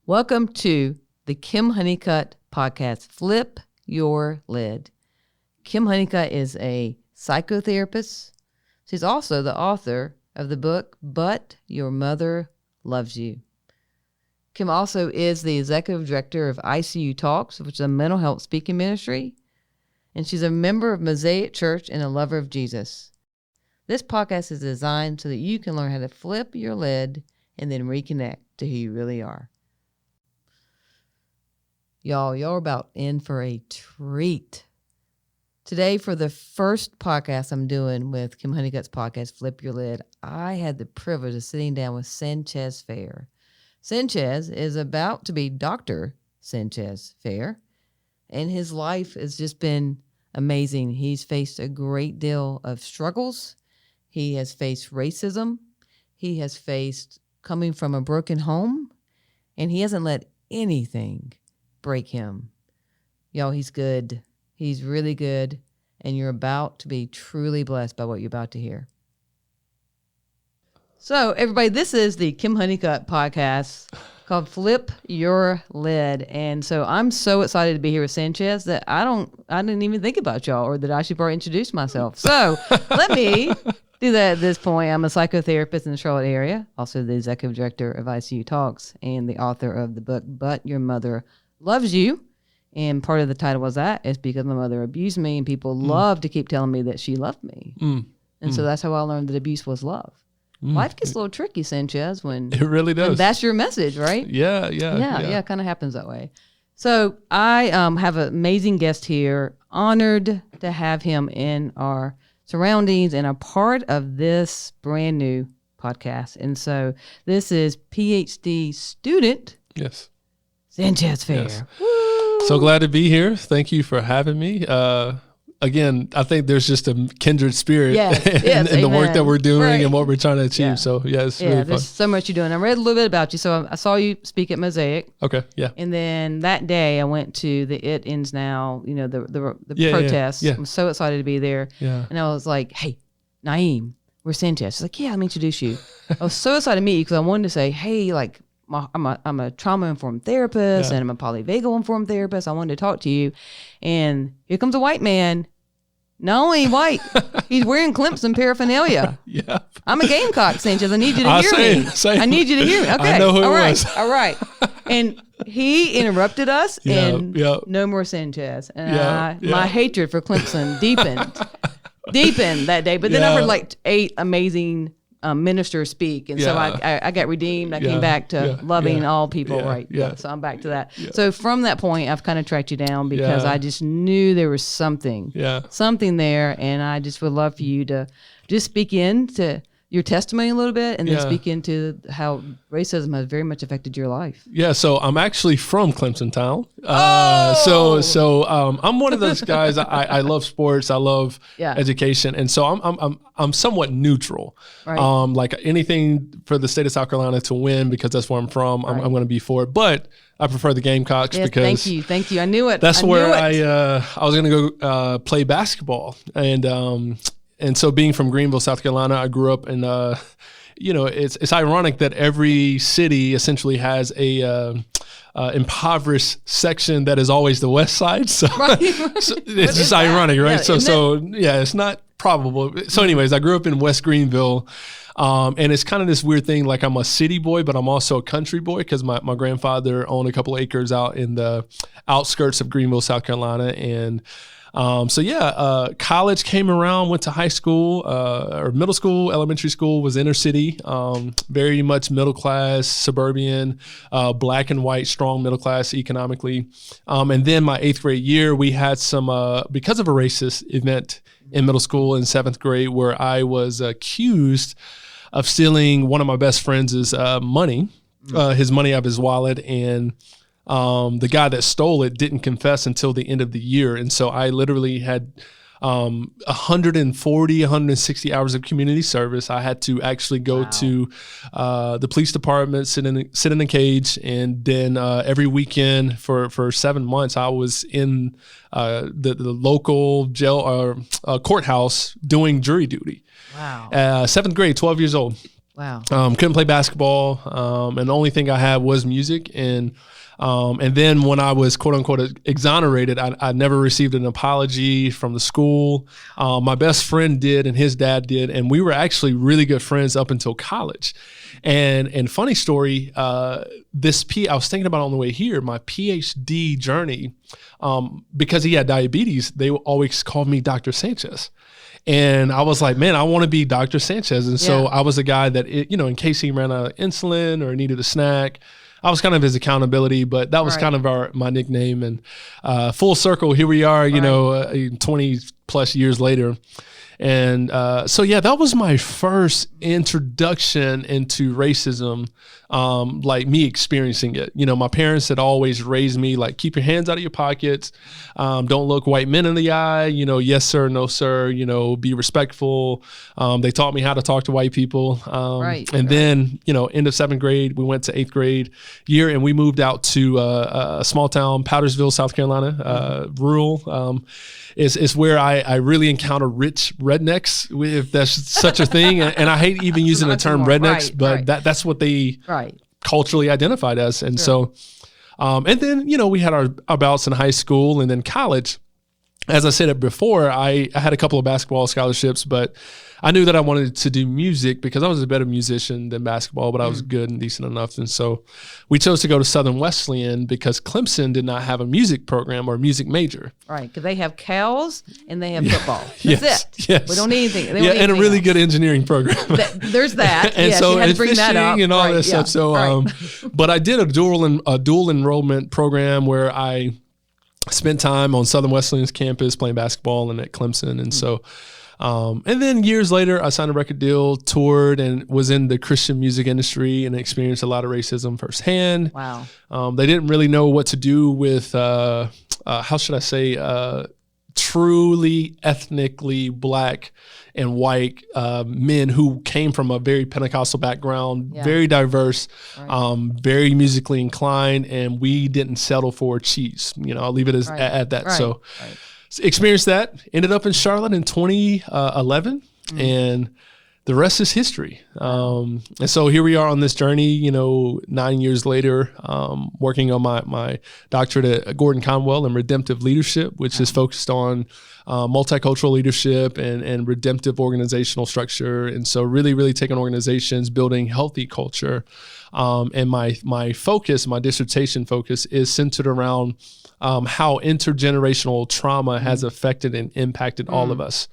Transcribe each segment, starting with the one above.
Welcome to the Kim Honeycutt podcast, Flip Your Lid. Kim Honeycutt is a psychotherapist. She's also the author of the book, But Your Mother Loves You. Kim also is the executive director of ICU Talks, which is a mental health speaking ministry, and she's a member of Mosaic Church and a lover of Jesus. This podcast is designed so that you can learn how to flip your lid and then reconnect to who you really are. Y'all are about in for a treat. Today, for the first podcast I'm doing with Kim Honeycutt's podcast, Flip Your Lid, I had the privilege of sitting down with Sanchez Fair. Sanchez is about to be Dr. Sanchez Fair, and his life has just been amazing. He's faced a great deal of struggles. He has faced racism. He has faced coming from a broken home, and he hasn't let anything break him. Y'all, he's good. He's really good, and you're about to be truly blessed by what you're about to hear. So, everybody, this is the Kim Honeycutt podcast called Flip Your Lid, and so I'm so excited to be here with Sanchez that I didn't even think about y'all, or that I should probably introduce myself. So, let me do that at this point. I'm a psychotherapist in the Charlotte area, also the executive director of ICU Talks, and the author of the book, But Your Mother Loves You. And part of the title was that is because my mother abused me, and people love to keep telling me that she loved me. And so that's how I learned that abuse was love. Life gets a little tricky, Sanchez, when it really does. When that's your message, right? Yeah. It kind of happens that way. So I have an amazing guest here. Honored to have him in our surroundings and a part of this brand new podcast. And so this is PhD student. Yes. Sanchez Fair. Yes. So glad to be here. Thank you for having me. Again, I think there's just a kindred spirit in the work that we're doing and what we're trying to achieve. Yeah. So it's really fun. There's so much you're doing. I read a little bit about you. So I saw you speak at Mosaic. Okay. Yeah. And then that day I went to the It Ends Now, the protest. Yeah. I'm so excited to be there. Yeah. And I was like, hey, Naeem, we're Sanchez. She's like, yeah, let me introduce you. I was so excited to meet you because I wanted to say, hey, like, I'm a trauma-informed therapist and I'm a polyvagal-informed therapist. I wanted to talk to you. And here comes a white man. Not only white, he's wearing Clemson paraphernalia. Yeah. I'm a Gamecock, Sanchez. I need you to hear me. I need you to hear me. Okay. I know who it was. All right. And he interrupted us and no more Sanchez. And my hatred for Clemson deepened that day. But then I heard like 8 amazing ministers speak. And so I got redeemed. I came back to loving all people, right? Yeah. So I'm back to that. Yeah. So from that point, I've kind of tracked you down because I just knew there was something there. And I just would love for you to just speak into your testimony a little bit and then speak into how racism has very much affected your life. Yeah. So I'm actually from Clemson town. So I'm one of those guys. I love sports. I love education. And so I'm somewhat neutral. Right. Like anything for the state of South Carolina to win, because that's where I'm from, I'm going to be for it. But I prefer the Gamecocks because thank you. I knew it. That's where I was going to go play basketball. And so being from Greenville, South Carolina, I grew up in, it's ironic that every city essentially has a impoverished section that is always the west side. So, so it's just ironic, right? It's not probable. So anyways, I grew up in West Greenville. And it's kind of this weird thing, like I'm a city boy, but I'm also a country boy because my grandfather owned a couple of acres out in the outskirts of Greenville, South Carolina. And college came around, went to high school, or middle school, elementary school was inner city, very much middle class, suburban, black and white, strong middle class economically. And then my 8th grade year, we had some, because of a racist event in middle school in 7th grade where I was accused of stealing one of my best friends' money, his money out of his wallet, and the guy that stole it didn't confess until the end of the year. And so I literally had 160 hours of community service. I had to actually go to the police department, sit in a cage, and then every weekend for 7 months, I was in the local jail or courthouse doing jury duty. Wow. 7th grade, 12 years old. Wow. Couldn't play basketball. And the only thing I had was music. And then when I was quote unquote exonerated, I never received an apology from the school. My best friend did, and his dad did. And we were actually really good friends up until college. And funny story, I was thinking about it on the way here, my PhD journey, because he had diabetes, they always called me Dr. Sanchez. And I was like, man, I want to be Dr. Sanchez. And so I was a guy that, in case he ran out of insulin or needed a snack, I was kind of his accountability, but that was kind of my nickname. And full circle, here we are, 20 plus years later. And that was my first introduction into racism, like me experiencing it. My parents had always raised me like, keep your hands out of your pockets. Don't look white men in the eye, yes, sir, no, sir, be respectful. They taught me how to talk to white people. Then, end of 7th grade, we went to 8th grade year and we moved out to a small town, Powdersville, South Carolina, rural. Is where I really encounter rich rednecks, if that's such a thing. And I hate even using the term rednecks, but that's what they culturally identified as. And so, and then, we had our bouts in high school and then college. As I said it before, I had a couple of basketball scholarships, but I knew that I wanted to do music because I was a better musician than basketball, but I was good and decent enough. And so we chose to go to Southern Wesleyan because Clemson did not have a music program or a music major. Right, because they have cows and they have football. That's it. Yes. We don't need anything. And a really good engineering program. There's that. And so, you had and to bring fishing that up. and all that stuff. So, but I did a dual enrollment program where I spent time on Southern Wesleyan's campus playing basketball and at Clemson. And so, and then years later, I signed a record deal, toured, and was in the Christian music industry and experienced a lot of racism firsthand. Wow. They didn't really know what to do with, how should I say, truly ethnically black and white men who came from a very Pentecostal background, very diverse, very musically inclined, and we didn't settle for cheese. I'll leave it at that. So experienced that, ended up in Charlotte in 2011, and the rest is history. And so here we are on this journey, 9 years later, working on my doctorate at Gordon Conwell in Redemptive Leadership, which is focused on multicultural leadership and redemptive organizational structure. And so really, really taking organizations, building healthy culture. And my focus, my dissertation focus is centered around how intergenerational trauma has affected and impacted all of us.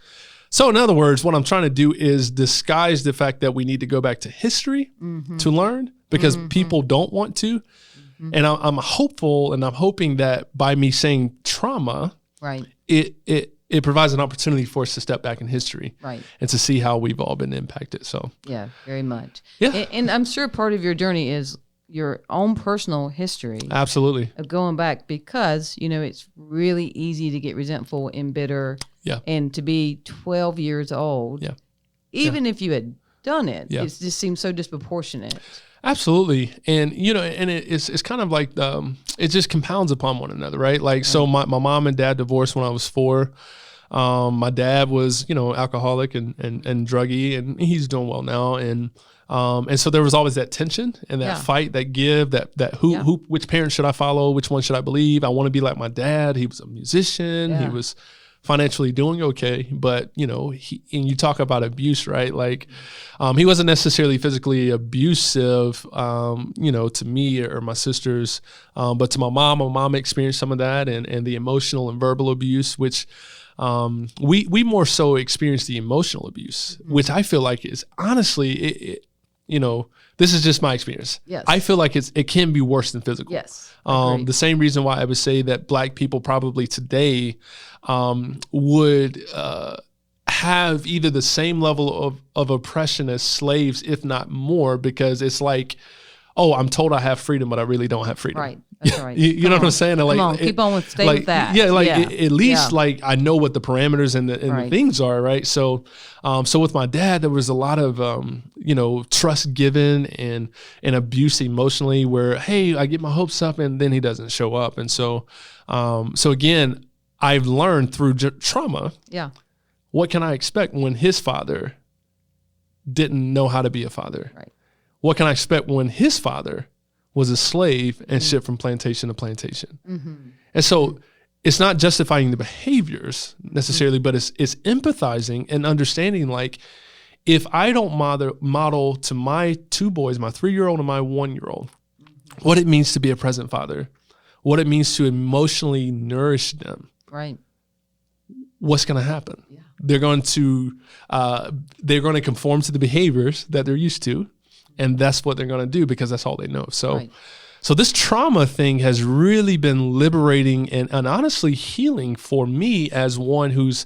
So in other words, what I'm trying to do is disguise the fact that we need to go back to history to learn, because people don't want to. And I'm hopeful, and I'm hoping that by me saying trauma, it provides an opportunity for us to step back in history and to see how we've all been impacted. So yeah, very much. Yeah. And I'm sure part of your journey is your own personal history. Absolutely. Of going back, because, it's really easy to get resentful and bitter. Yeah. And to be 12 years old. Yeah. Even if you had done it, Yeah. it just seems so disproportionate. Absolutely. And, and it's kind of like, it just compounds upon one another, right? Like, so my mom and dad divorced when I was 4. My dad was, alcoholic and druggy, and he's doing well now. And so there was always that tension and that fight, that give, that which parent should I follow? Which one should I believe? I want to be like my dad. He was a musician. He was financially doing okay, but and you talk about abuse, right? Like, he wasn't necessarily physically abusive, to me or my sisters, but to my mom experienced some of that and the emotional and verbal abuse, which, we more so experienced the emotional abuse, which I feel like is honestly, this is just my experience. Yes. I feel like it can be worse than physical. Yes. The same reason why I would say that Black people probably today would have either the same level of oppression as slaves, if not more, because it's like, oh, I'm told I have freedom, but I really don't have freedom. Right. That's right. You know what I'm saying? Come on, keep on with with that. Yeah, at least like I know what the parameters and the things are, right? So, so with my dad, there was a lot of trust given and abuse emotionally, where hey, I get my hopes up and then he doesn't show up, and so again, I've learned through trauma. Yeah. What can I expect when his father didn't know how to be a father? Right. What can I expect when his father was a slave and shipped from plantation to plantation? And so it's not justifying the behaviors necessarily, but it's empathizing and understanding, like, if I don't model to my two boys, my 3-year-old and my 1-year-old, what it means to be a present father, what it means to emotionally nourish them, right, what's going to happen? Yeah. They're going to conform to the behaviors that they're used to, and that's what they're going to do because that's all they know. So, right. So this trauma thing has really been liberating and honestly healing for me as one who's,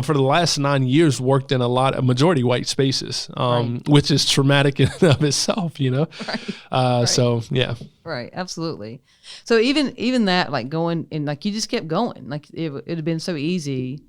for the last 9 years, worked in a majority white spaces, right. which is traumatic in and of itself, you know? Right. So, yeah. Right, absolutely. So even that, like, going and like you just kept going. Like it had been so easy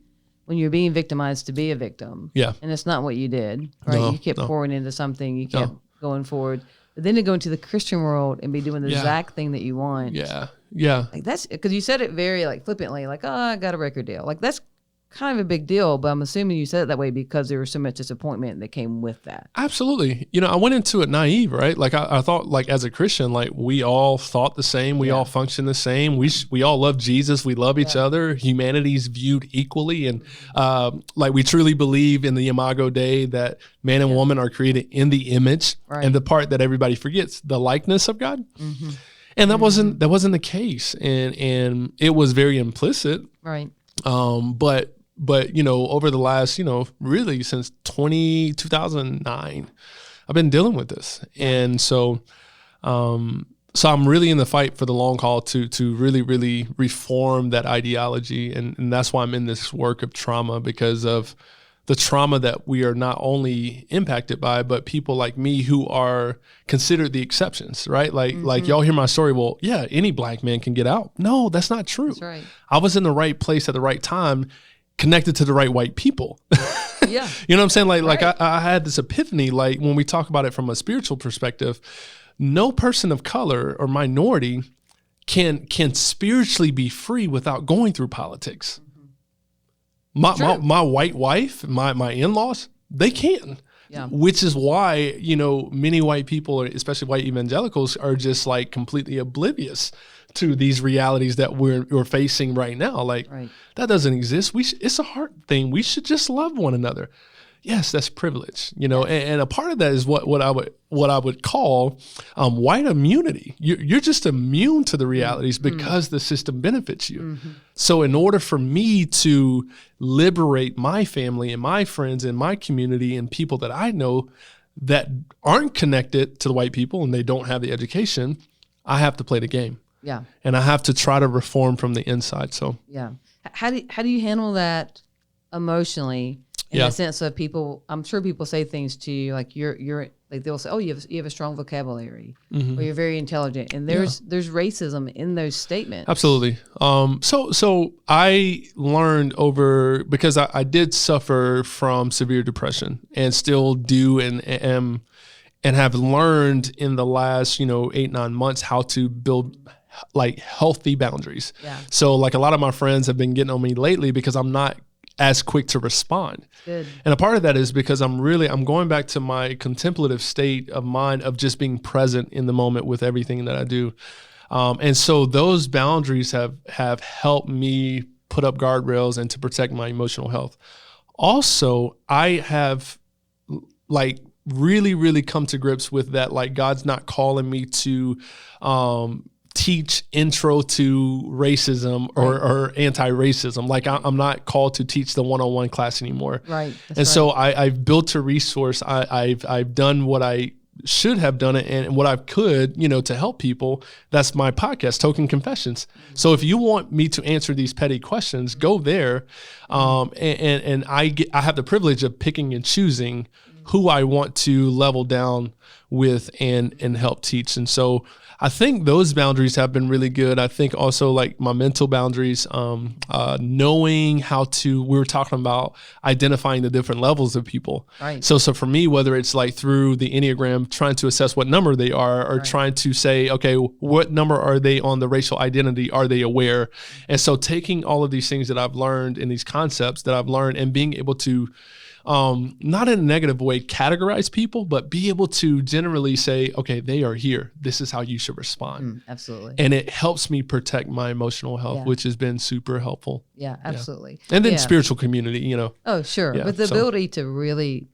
when you're being victimized to be a victim. Yeah. And it's not what you did, right? No, you kept no. pouring into something. You kept going forward. But then to go into the Christian world and be doing the exact thing that you want. Yeah. Yeah. Like that's because you said it very like flippantly, like, oh, I got a record deal. Like that's kind of a big deal, but I'm assuming you said it that way because there was so much disappointment that came with that. Absolutely. You know, I went into it naive, right? Like I thought, like, as a Christian, like, we all thought the same. We all function the same. We all love Jesus. We love each other. Humanity's viewed equally. And like, we truly believe in the Imago Dei, that man and woman are created in the image. Right. And the part that everybody forgets, the likeness of God. And that wasn't the case. And it was very implicit. Right. But, you know, over the last, you know, really since 2009, I've been dealing with this. And so I'm really in the fight for the long haul to really, really reform that ideology. And that's why I'm in this work of trauma, because of the trauma that we are not only impacted by, but people like me who are considered the exceptions, right? Like y'all hear my story. Well, yeah, any black man can get out. No, that's not true. That's right. I was in the right place at the right time, connected to the right white people. Yeah. You know what I'm saying? Like I had this epiphany, like when we talk about it from a spiritual perspective, no person of color or minority can spiritually be free without going through politics. My white wife, my in-laws, they can. Yeah. Which is why, you know, many white people, especially white evangelicals, are just like completely oblivious to these realities that we're facing right now. Like, that doesn't exist. It's a heart thing. We should just love one another. Yes, that's privilege, you know, and a part of that is what I would call white immunity. You're just immune to the realities because the system benefits you. So in order for me to liberate my family and my friends and my community and people that I know that aren't connected to the white people and they don't have the education, I have to play the game. Yeah. And I have to try to reform from the inside. So yeah. How do you handle that emotionally? In the sense of people, I'm sure people say things to you like you're like they'll say, oh, you have a strong vocabulary, or you're very intelligent, and there's racism in those statements. Absolutely. So I learned because I did suffer from severe depression and still do and have learned in the last 8-9 months how to build like healthy boundaries. Yeah. So like a lot of my friends have been getting on me lately because I'm not as quick to respond. Good. And a part of that is because I'm going back to my contemplative state of mind of just being present in the moment with everything that I do. And so those boundaries have helped me put up guardrails and to protect my emotional health. Also, I have like really, really come to grips with that. Like, God's not calling me to, teach intro to racism or anti-racism. Like I'm not called to teach the 101 class anymore. Right. So I've built a resource. I've done what I should have done it and what I could, to help people. That's my podcast, Token Confessions. So if you want me to answer these petty questions, go there. And I have the privilege of picking and choosing who I want to level down with and help teach. And so I think those boundaries have been really good. I think also like my mental boundaries, knowing how to, we were talking about identifying the different levels of people. Right. So for me, whether it's like through the Enneagram, trying to assess what number they are, or trying to say, okay, what number are they on the racial identity? Are they aware? And so taking all of these things that I've learned and these concepts that I've learned and being able to not in a negative way, categorize people, but be able to generally say, okay, they are here. This is how you should respond. Absolutely. And it helps me protect my emotional health, which has been super helpful. Yeah, absolutely. Yeah. And then spiritual community, you know. Oh, sure. Yeah, but the ability to really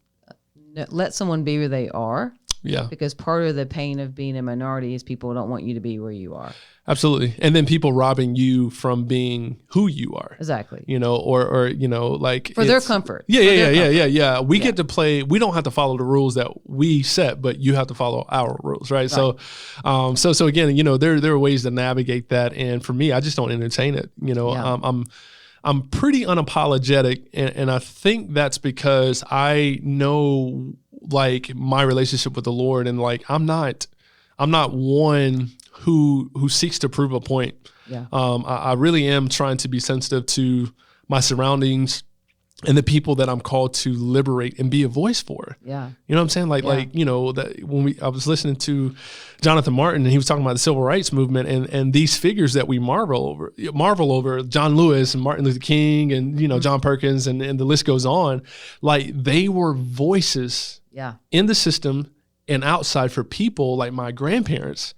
let someone be where they are. Yeah. Because part of the pain of being a minority is people don't want you to be where you are. Absolutely. And then people robbing you from being who you are. Exactly. You know, or you know, like for their comfort. Yeah. We get to play. We don't have to follow the rules that we set, but you have to follow our rules, right? So again, you know, there are ways to navigate that. And for me, I just don't entertain it. You know, I'm pretty unapologetic, and I think that's because I know like my relationship with the Lord, and like I'm not one who seeks to prove a point. Yeah. I really am trying to be sensitive to my surroundings and the people that I'm called to liberate and be a voice for. Yeah. You know what I'm saying? Like, you know, that when I was listening to Jonathan Martin, and he was talking about the civil rights movement and these figures that we marvel over, John Lewis and Martin Luther King and, you know, John Perkins and the list goes on. Like, they were voices in the system and outside for people like my grandparents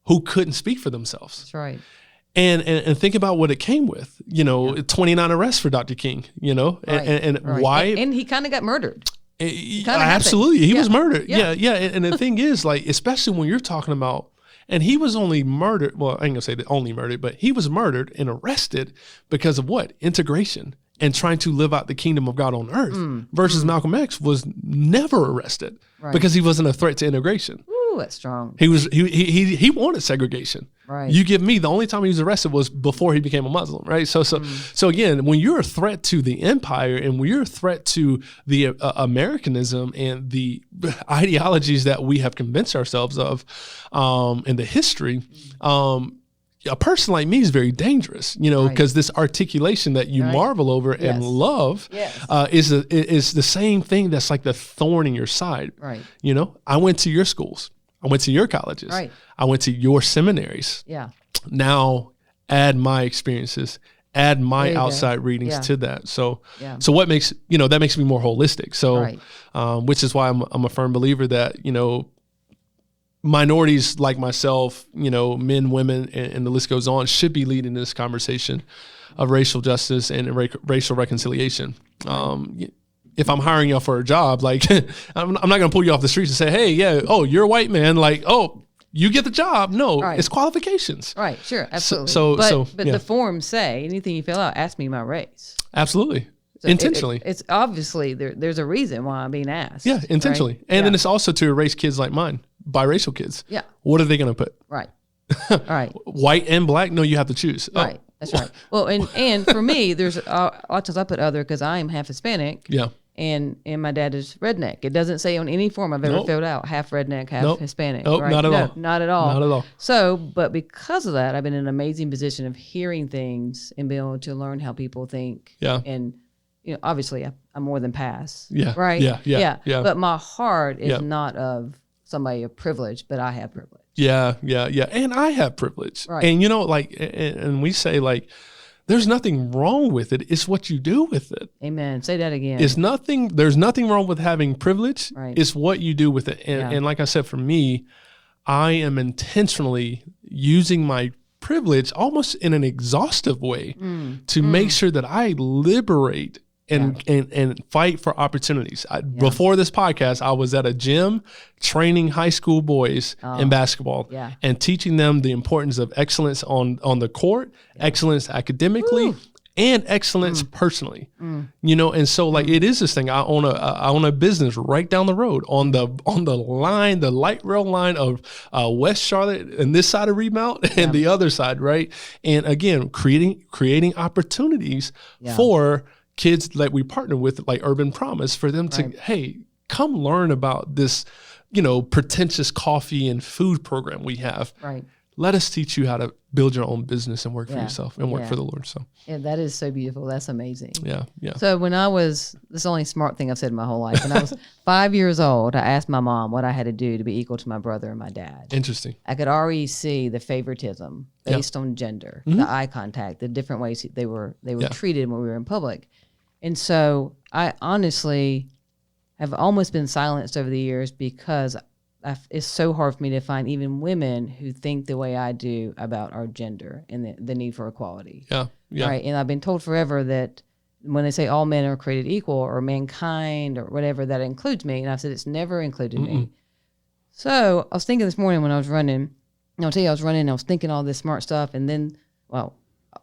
who couldn't speak for themselves. That's right. And think about what it came with, you know, 29 arrests for Dr. King, you know, and why. And he kind of got murdered. Absolutely. He was murdered. Yeah. And the thing is, like, especially when you're talking about, and he was only murdered. Well, I ain't gonna say that only murdered, but he was murdered and arrested because of what? Integration and trying to live out the kingdom of God on earth versus Malcolm X was never arrested because he wasn't a threat to integration. Ooh, that's strong. He wanted segregation. Right. You give me, the only time he was arrested was before he became a Muslim, right? So again, when you're a threat to the empire and when you're a threat to the Americanism and the ideologies that we have convinced ourselves of in the history, a person like me is very dangerous, you know, because this articulation that you marvel over and love is the same thing that's like the thorn in your side. Right. You know, I went to your schools. I went to your colleges. Right. I went to your seminaries. Yeah. Now add my experiences, add my outside readings to that. So what makes, you know, that makes me more holistic. So, which is why I'm a firm believer that, you know, minorities like myself, you know, men, women, and the list goes on, should be leading this conversation of racial justice and racial reconciliation. If I'm hiring y'all for a job, like I'm not going to pull you off the streets and say, hey, you're a white man. Like, you get the job. No, it's qualifications. Right. Sure. Absolutely. But the forms say anything you fill out, ask me my race. Absolutely. So intentionally. It's obviously there's a reason why I'm being asked. Yeah. Intentionally. Right? And then it's also to erase kids like mine, biracial kids. Yeah. What are they going to put? Right. Right. White and black? No, you have to choose. Right. That's right. Well, and for me, there's lots of I put other because I am half Hispanic. Yeah. And my dad is redneck. It doesn't say on any form I've ever filled out half redneck, half Hispanic. Nope, right? Not at all. Not at all. Not at all. So, but because of that, I've been in an amazing position of hearing things and being able to learn how people think. Yeah. And, you know, obviously I'm more than pass. Yeah. Right? Yeah. But my heart is not of somebody of privilege, but I have privilege. Yeah. And I have privilege. Right. And, you know, like, and we say, like, there's nothing wrong with it. It's what you do with it. Amen. Say that again. There's nothing wrong with having privilege. Right. It's what you do with it. And like I said, for me, I am intentionally using my privilege almost in an exhaustive way to make sure that I liberate and fight for opportunities. Before this podcast, I was at a gym training high school boys in basketball and teaching them the importance of excellence on the court, excellence academically, and excellence personally. You know, and so like it is this thing. I own a business right down the road on the line, the light rail line of West Charlotte and this side of Remount and the other side, right? And again, creating opportunities for kids that we partner with, like Urban Promise, for them to, hey, come learn about this, you know, pretentious coffee and food program we have. Right. Let us teach you how to build your own business and work for yourself and work for the Lord. So yeah, that is so beautiful. That's amazing. Yeah. So when I was, this is the only smart thing I've said in my whole life. When I was 5 years old, I asked my mom what I had to do to be equal to my brother and my dad. Interesting. I could already see the favoritism based on gender, the eye contact, the different ways they were treated when we were in public. And so I honestly have almost been silenced over the years because it's so hard for me to find even women who think the way I do about our gender and the need for equality. Yeah. Right. And I've been told forever that when they say all men are created equal or mankind or whatever, that includes me. And I've said it's never included me. So I was thinking this morning when I was running, and I'll tell you I was running and I was thinking all this smart stuff. And then, well,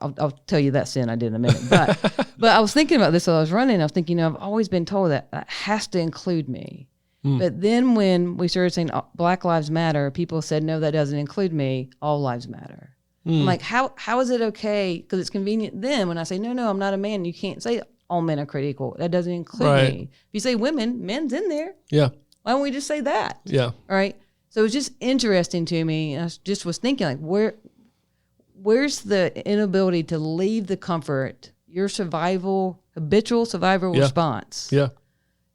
I'll tell you that sin I did in a minute. But I was thinking about this while I was running. I was thinking, I've always been told that has to include me. But then when we started saying Black Lives Matter, people said, no, that doesn't include me. All lives matter. I'm like, how is it okay? Because it's convenient then when I say, no, I'm not a man. You can't say all men are created equal. That doesn't include me. If you say women, men's in there. Yeah. Why don't we just say that? Yeah. All right. So it was just interesting to me. And I just was thinking, like, where's the inability to leave the comfort, your habitual survival response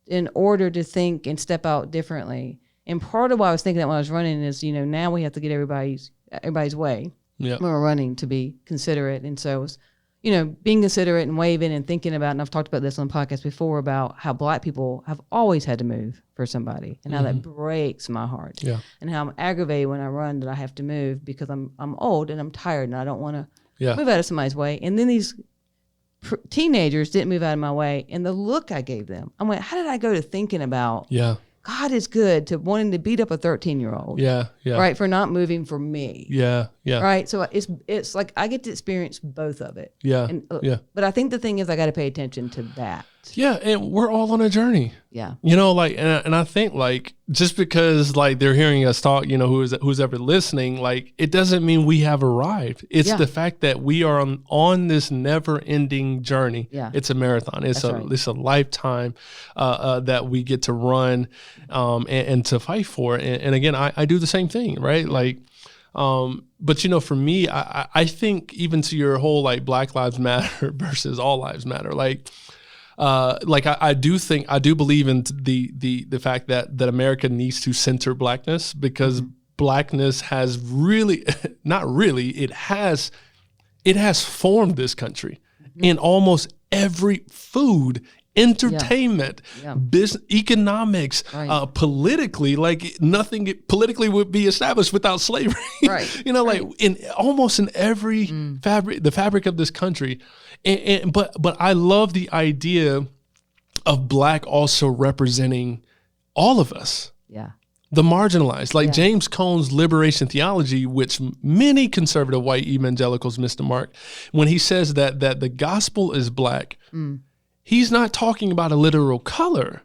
in order to think and step out differently? And part of why I was thinking that when I was running is, now we have to get everybody's way when we're running to be considerate. And so, being considerate and waving and thinking about, and I've talked about this on the podcast before, about how Black people have always had to move for somebody and how that breaks my heart. Yeah. And how I'm aggravated when I run that I have to move because I'm old and I'm tired and I don't want to move out of somebody's way. And then these teenagers didn't move out of my way, and the look I gave them, I went, how did I go to thinking about God is good to wanting to beat up a 13-year-old right, for not moving for me, right? So it's like I get to experience both of it, but I think the thing is I got to pay attention to that. And we're all on a journey. And I think, like, just because, like, they're hearing us talk, who's ever listening, like, it doesn't mean we have arrived. It's the fact that we are on this never-ending journey. It's a marathon. It's a lifetime that we get to run and to fight for. And again, I do the same thing, right? Like, but for me, I think even to your whole, like, Black Lives Matter versus all lives matter, I do believe in the fact that America needs to center Blackness, because Blackness has really, not really, it has formed this country in almost every food, entertainment, business, economics, politically, like nothing politically would be established without slavery. Right. Like in almost in every the fabric of this country. But I love the idea of Black also representing all of us. The marginalized, like James Cone's liberation theology, which many conservative white evangelicals miss the mark, when he says that the gospel is Black. He's not talking about a literal color.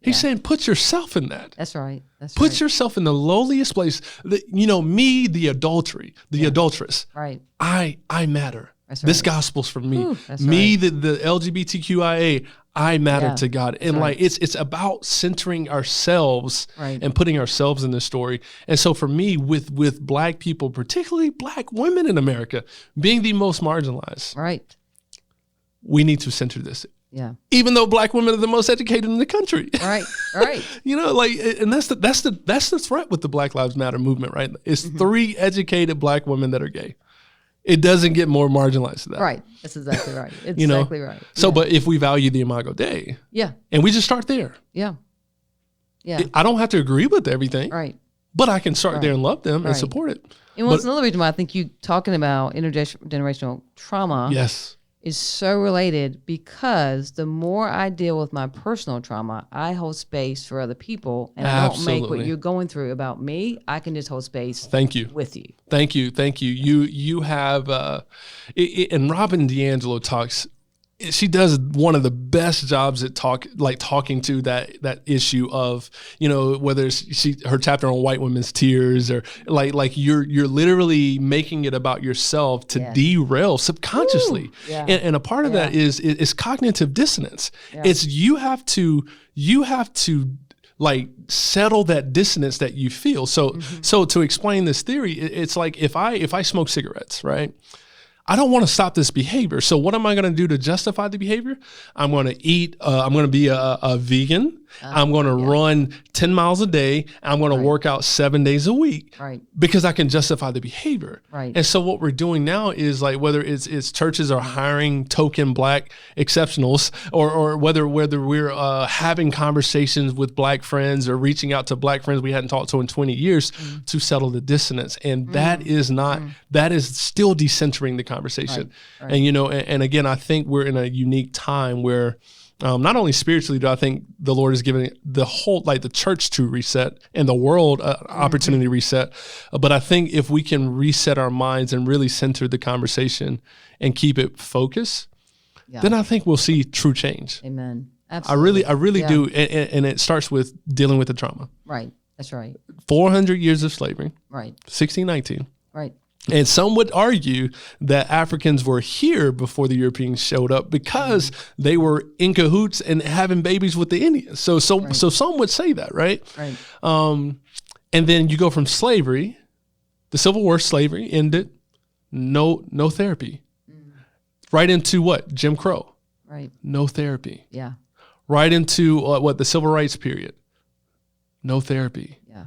He's saying put yourself in that. That's right. Put yourself in the lowliest place. Me, the adulteress. Right. I matter. That's right. This gospel's for me. Me, right. the LGBTQIA, I matter to God. And it's about centering ourselves and putting ourselves in this story. And so for me, with Black people, particularly Black women in America, being the most marginalized, we need to center this. Even though Black women are the most educated in the country. Right. And that's the threat with the Black Lives Matter movement, right? It's 3 educated Black women that are gay. It doesn't get more marginalized than that. Right. That's exactly right. It's exactly right. So, but if we value the Imago Dei, and we just start there. I don't have to agree with everything. Right. But I can start there and love them and support it. And what's another reason why I think you talking about intergenerational trauma is so related, because the more I deal with my personal trauma, I hold space for other people, and I don't make what you're going through about me. I can just hold space. With you. Thank you. You have, and Robin DiAngelo talks. She does one of the best jobs at talking to that issue of, whether it's her chapter on white women's tears, or like you're literally making it about yourself to derail subconsciously. And a part of that is cognitive dissonance. It's you have to like settle that dissonance that you feel. So to explain this theory, it's like if I smoke cigarettes, right? I don't want to stop this behavior. So what am I going to do to justify the behavior? I'm going to eat. I'm going to be a vegan. I'm going to run 10 miles a day. I'm going to work out 7 days a week because I can justify the behavior. Right. And so what we're doing now is like, whether it's churches are hiring token Black exceptionals or whether we're having conversations with Black friends or reaching out to Black friends we hadn't talked to in 20 years to settle the dissonance. And that is not, that is still decentering the conversation. Right. And, you know, and again, I think we're in a unique time where not only spiritually, do I think the Lord is giving the whole, like the church to reset and the world opportunity to reset. But I think if we can reset our minds and really center the conversation and keep it focused, then I think we'll see true change. Amen. Absolutely. I really do. And it starts with dealing with the trauma. Right. That's right. 400 years of slavery. Right. 1619. Right. And some would argue that Africans were here before the Europeans showed up because they were in cahoots and having babies with the Indians. So some would say that, right? Right. And then you go from slavery, the Civil War, slavery ended, no therapy. Right into what? Jim Crow. Right. No therapy. Yeah. Right into the Civil Rights period. No therapy. Yeah.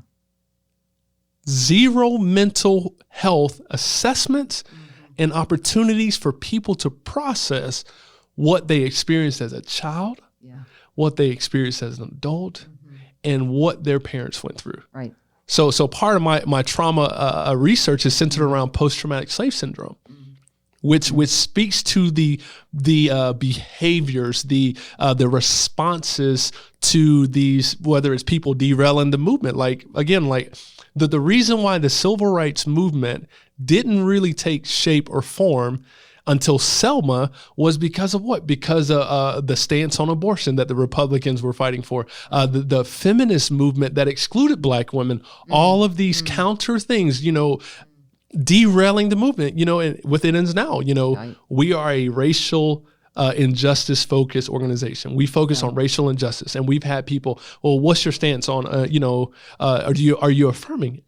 Zero mental health assessments and opportunities for people to process what they experienced as a child, what they experienced as an adult, and what their parents went through. Right. So part of my trauma research is centered around post-traumatic slave syndrome, which speaks to the behaviors, the responses to these, whether it's people derailing the movement. Like, again, like the reason why the civil rights movement didn't really take shape or form until Selma was because of what? Because of the stance on abortion that the Republicans were fighting for, the feminist movement that excluded Black women, all of these counter things, you know, derailing the movement, you know, and with it ends now, you know, we are a racial injustice focused organization. We focus on racial injustice, and we've had people, well, what's your stance on, you know, are you affirming it?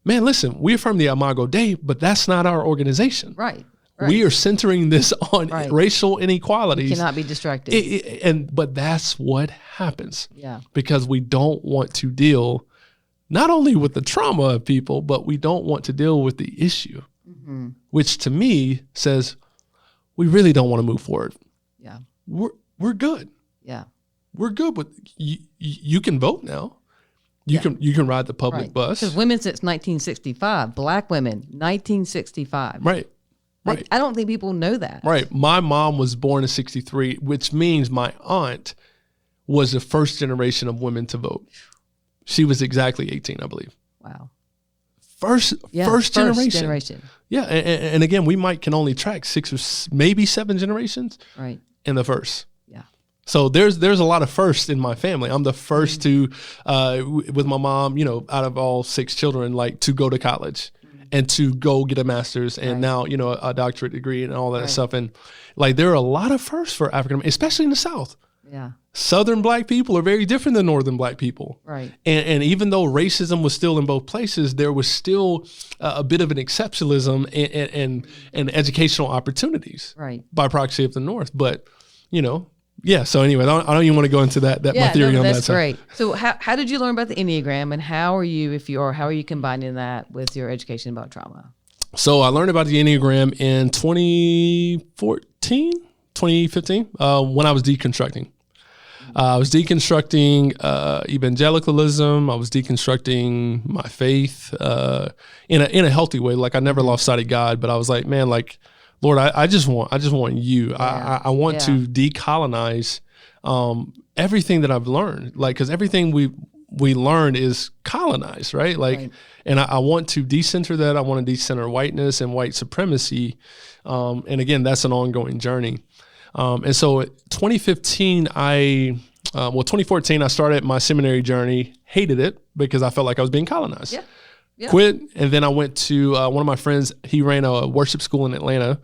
Man, listen, we affirm the Imago Dei, but that's not our organization. Right. We are centering this on racial inequalities. You cannot be distracted. But that's what happens. Yeah. Because we don't want to deal not only with the trauma of people, but we don't want to deal with the issue, which to me says we really don't want to move forward. Yeah. We're good. Yeah. We're good with you can vote now. You can ride the public bus. Because women since 1965, Black women, 1965. Right. Like, I don't think people know that. Right. My mom was born in 1963, which means my aunt was the first generation of women to vote. She was exactly 18, I believe. Wow. First generation. Yeah. And again, we can only track 6 or maybe 7 generations in the first. Yeah. So there's a lot of firsts in my family. I'm the first to, with my mom, you know, out of all 6 children, like to go to college. And to go get a master's and now, you know, a doctorate degree and all that stuff. And like, there are a lot of firsts for African, especially in the South. Yeah. Southern Black people are very different than Northern Black people. Right. And even though racism was still in both places, there was still a bit of an exceptionalism and educational opportunities by proxy of the North. But, you know, yeah. So anyway, I don't even want to go into that my theory on that. That's great. So how did you learn about the Enneagram, and how are you combining that with your education about trauma? So I learned about the Enneagram in 2015, when I was deconstructing. I was deconstructing evangelicalism. I was deconstructing my faith in a healthy way. Like, I never lost sight of God, but I was like, man, like, Lord, I just want you. Yeah. I want to decolonize everything that I've learned. Like, because everything we learn is colonized, right? Like, and I want to decenter that. I want to decenter whiteness and white supremacy. And again, that's an ongoing journey. And so 2014, I started my seminary journey, hated it because I felt like I was being colonized. Yeah. Yeah. Quit, and then I went to one of my friends. He ran a worship school in Atlanta,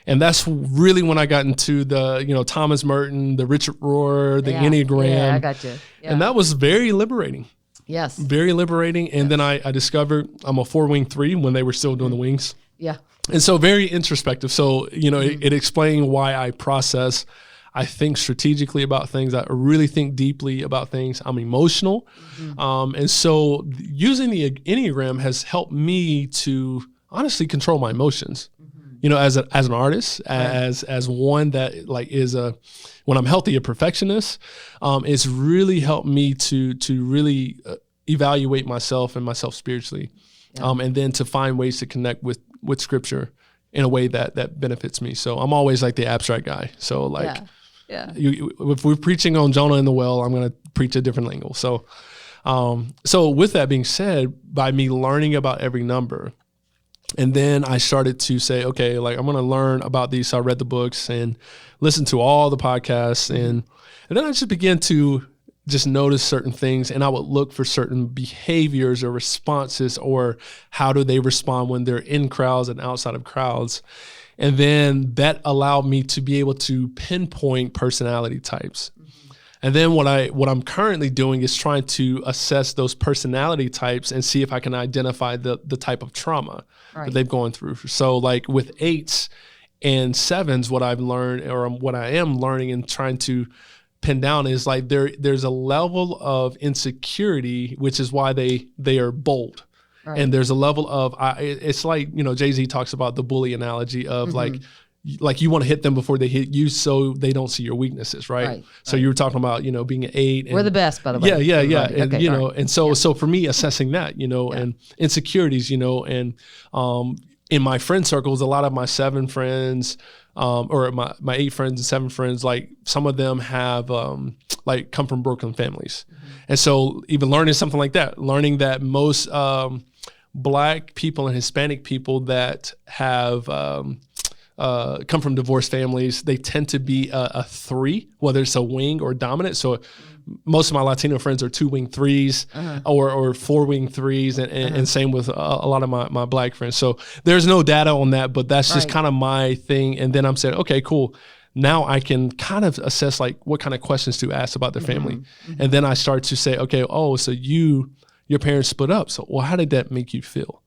and that's really when I got into the, you know, Thomas Merton, the Richard Rohr, the Enneagram. Yeah, I got you. Yeah. And that was very liberating. Yes. Very liberating. And then I discovered I'm a 4-wing 3 when they were still doing the wings. Yeah. And so very introspective. So, you know, it explained why I process. I think strategically about things. I really think deeply about things. I'm emotional. And so using the Enneagram has helped me to honestly control my emotions. You know, as an artist, as one that like is when I'm healthy, a perfectionist, it's really helped me to really evaluate myself and myself spiritually, and then to find ways to connect with Scripture in a way that benefits me. So I'm always like the abstract guy. So like, if we're preaching on Jonah and the well, I'm going to preach a different angle. So, so with that being said, by me learning about every number. And then I started to say, okay, like I'm going to learn about these. So I read the books and listened to all the podcasts. And then I just began to just notice certain things, and I would look for certain behaviors or responses, or how do they respond when they're in crowds and outside of crowds. And then that allowed me to be able to pinpoint personality types. And then what I'm currently doing is trying to assess those personality types and see if I can identify the type of trauma that they've gone through. So like with 8s and 7s, what I've learned, or what I am learning and trying to pin down, is like there's a level of insecurity, which is why they are bold. And there's a level of, it's like, you know, Jay-Z talks about the bully analogy of like you want to hit them before they hit you, so they don't see your weaknesses, right? So you were talking about, you know, being an 8. And, we're the best, by the way. Yeah. And, you know, and so for me, assessing that, you know, and insecurities, you know, and in my friend circles, a lot of my 7 friends, or my 8 friends and 7 friends, like some of them have like come from broken families. And so even learning something like that, learning that most Black people and Hispanic people that have come from divorced families, they tend to be a 3, whether it's a wing or dominant. So most of my Latino friends are 2-wing 3s or 4-wing 3s, and same with a lot of my Black friends. So there's no data on that, but that's just kind of my thing. And then I'm saying, okay, cool. Now I can kind of assess like what kind of questions to ask about their family. And then I start to say, okay, so your parents split up. So, well, how did that make you feel?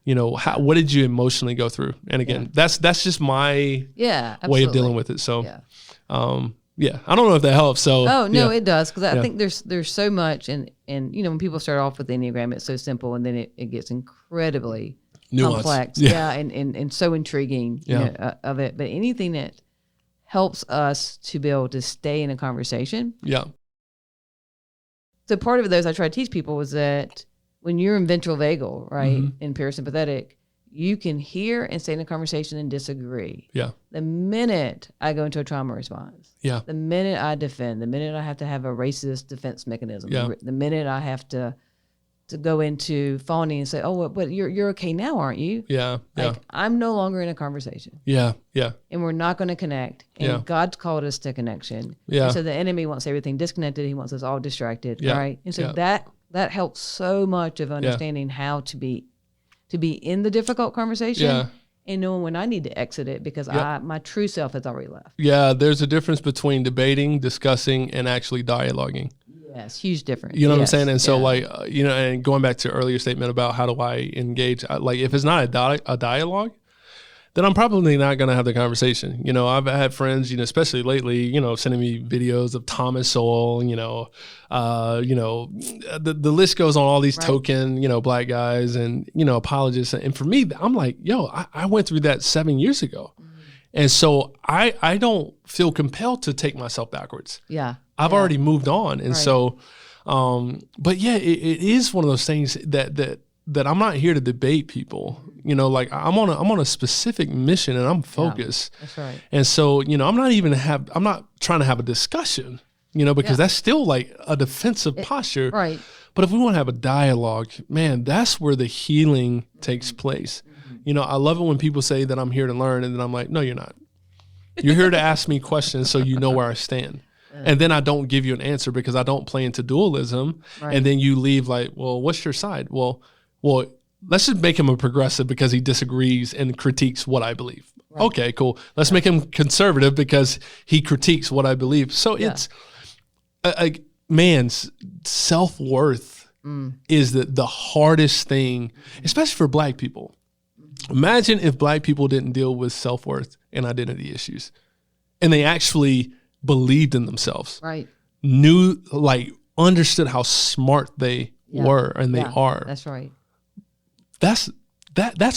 You know, what did you emotionally go through? And again, that's just my way of dealing with it. So, I don't know if that helps. So, it does, because I think there's so much, and you know, when people start off with the Enneagram, it's so simple, and then it gets incredibly complex, and so intriguing, you know, of it. But anything that helps us to be able to stay in a conversation. So part of those I try to teach people was that when you're in ventral vagal, right, in parasympathetic, you can hear and stay in a conversation and disagree. The minute I go into a trauma response, the minute I defend, the minute I have to have a racist defense mechanism, the minute I have to go into fawning and say, oh, but you're okay now, aren't you? Like, I'm no longer in a conversation. And we're not going to connect. And God's called us to connection. And so the enemy wants everything disconnected. He wants us all distracted, right? And so that helps so much of understanding how to be in the difficult conversation and knowing when I need to exit it, because my true self has already left. There's a difference between debating, discussing, and actually dialoguing. Yes, huge difference. You know what I'm saying? And so like, you know, and going back to your earlier statement about how do I engage, like if it's not a dialogue, then I'm probably not going to have the conversation. You know, I've had friends, you know, especially lately, you know, sending me videos of Thomas Sowell, the list goes on, all these token, you know, Black guys and, you know, apologists. And for me, I'm like, I went through that 7 years ago. And so I don't feel compelled to take myself backwards. I've already moved on. And so, but it is one of those things that I'm not here to debate people. You know, like I'm on a specific mission and I'm focused. That's right. And so, you know, I'm not trying to have a discussion, you know, because that's still like a defensive posture. Right. But if we want to have a dialogue, man, that's where the healing takes place. You know, I love it when people say that I'm here to learn, and then I'm like, no, you're not. You're here to ask me questions so you know where I stand. And then I don't give you an answer because I don't play into dualism. And then you leave like, well, what's your side? Well, let's just make him a progressive because he disagrees and critiques what I believe. Okay, cool. Let's make him conservative because he critiques what I believe. So it's man's self-worth is the hardest thing, especially for Black people. Imagine if Black people didn't deal with self-worth and identity issues, and they actually believed in themselves, right, knew, like, understood how smart they were and they are. That's right. That's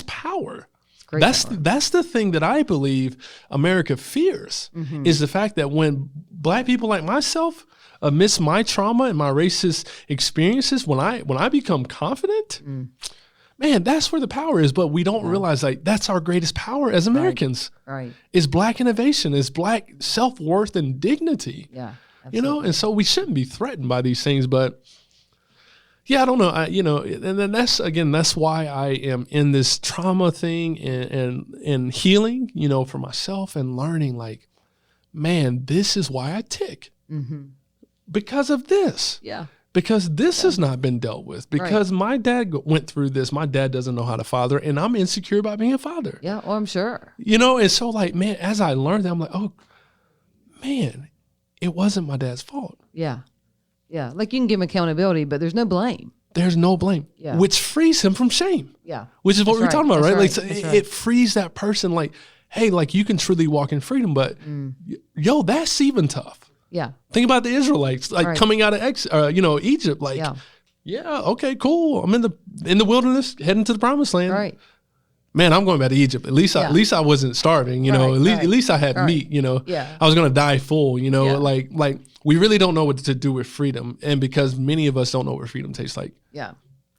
power. Great power. That's the thing that I believe America fears, is the fact that when Black people like myself, amidst my trauma and my racist experiences, when I become confident, man, that's where the power is. But we don't realize, like, that's our greatest power as Americans. Right. Is Black innovation, is Black self-worth and dignity. Yeah. Absolutely. You know, and so we shouldn't be threatened by these things. But yeah, I don't know. And then that's why I am in this trauma thing and healing, for myself, and learning, like, man, this is why I tick. Because of this. Yeah. Because this has not been dealt with. Because my dad went through this. My dad doesn't know how to father, and I'm insecure about being a father. Yeah, well, I'm sure. And so, like, man, as I learned that, I'm like, oh, man, it wasn't my dad's fault. Yeah. Yeah. Like, you can give him accountability, but there's no blame. There's no blame. Yeah. Which frees him from shame. Yeah. Which is what we're talking about, right? Like, so it frees that person, like, hey, like, you can truly walk in freedom, but yo, that's even tough. Yeah. Think about the Israelites, like, coming out of Egypt, like, okay, cool. I'm in the wilderness, heading to the promised land. Right. Man, I'm going back to Egypt. At least I wasn't starving, at least I had meat, Yeah. I was going to die full, like we really don't know what to do with freedom. And because many of us don't know what freedom tastes like. Yeah.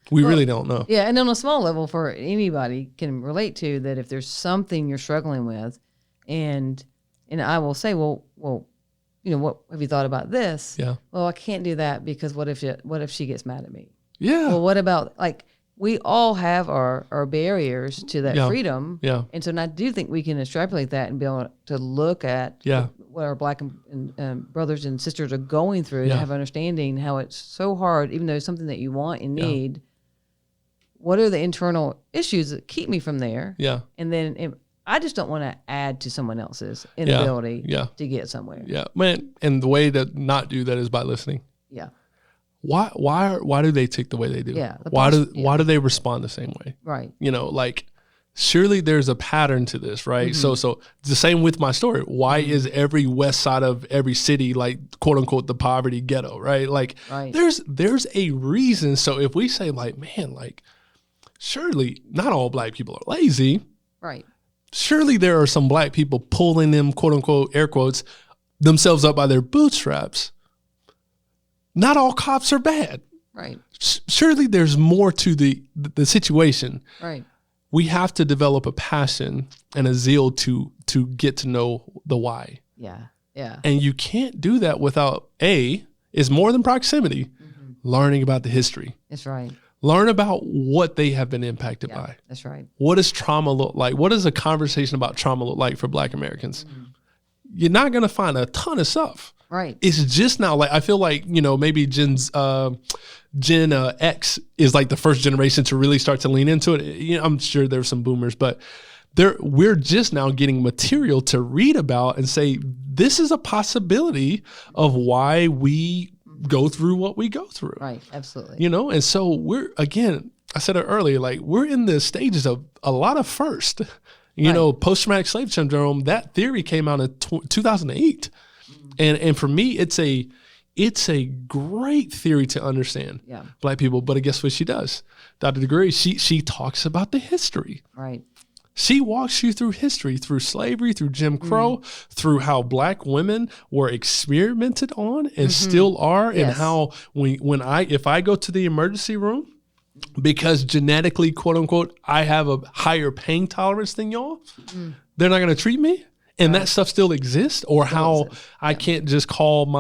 We really don't know. Yeah. And on a small level, for anybody can relate to that, if there's something you're struggling with, and I will say, well, what have you thought about this? Yeah. Well, I can't do that because what if she gets mad at me? Yeah. Well, what about, like, we all have our barriers to that freedom. Yeah. And so I do think we can extrapolate that and be able to look at what our Black and brothers and sisters are going through to have understanding how it's so hard, even though it's something that you want and need. What are the internal issues that keep me from there? Yeah. And then I just don't want to add to someone else's inability to get somewhere. Yeah, man. And the way to not do that is by listening. Yeah. Why do they tick the way they do? Yeah. Why do they respond the same way? Right. Like, surely there's a pattern to this, right? So the same with my story. Why is every west side of every city, like, quote unquote, the poverty ghetto, right? Like, there's a reason. So if we say, like, man, like, surely not all Black people are lazy. Right. Surely there are some Black people pulling them, quote unquote, air quotes, themselves up by their bootstraps. Not all cops are bad. Right. Surely there's more to the situation. Right. We have to develop a passion and a zeal to get to know the why. Yeah. Yeah. And you can't do that without, it's more than proximity, learning about the history. That's right. Learn about what they have been impacted by. That's right. What does trauma look like? What does a conversation about trauma look like for Black Americans? You're not going to find a ton of stuff. Right. It's just now, like, I feel like, maybe Gen X is like the first generation to really start to lean into it. I'm sure there's some boomers, but we're just now getting material to read about and say, this is a possibility of why we go through what we go through. Right. Absolutely. And so I said it earlier, like, we're in the stages of a lot of first, post-traumatic slave syndrome. That theory came out in 2008. And for me, it's a great theory to understand Black people. But guess what she does? Dr. Greene, she talks about the history. Right. She walks you through history, through slavery, through Jim Crow, through how Black women were experimented on and still are, and how if I go to the emergency room because genetically, quote unquote, I have a higher pain tolerance than y'all, they're not going to treat me. And that stuff still exists, or how I can't just call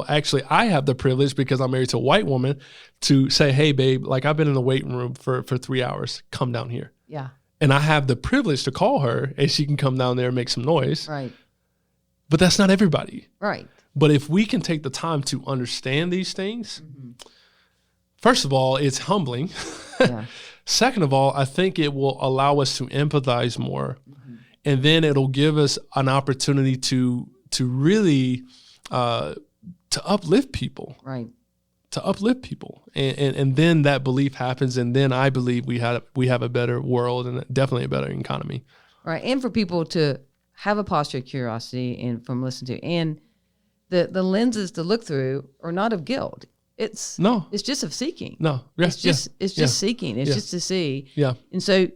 actually I have the privilege, because I'm married to a white woman, to say, hey babe, like, I've been in the waiting room for 3 hours, come down here. Yeah. And I have the privilege to call her and she can come down there and make some noise. Right. But that's not everybody. Right. But if we can take the time to understand these things, first of all, it's humbling. Yeah. Second of all, I think it will allow us to empathize more. And then it'll give us an opportunity to really to uplift people. Right. To uplift people. And then that belief happens, and then I believe we have a better world and definitely a better economy. Right. And for people to have a posture of curiosity and from listening to, and the lenses to look through are not of guilt. It's just of seeking. It's just seeking. It's just to see. Yeah. And so,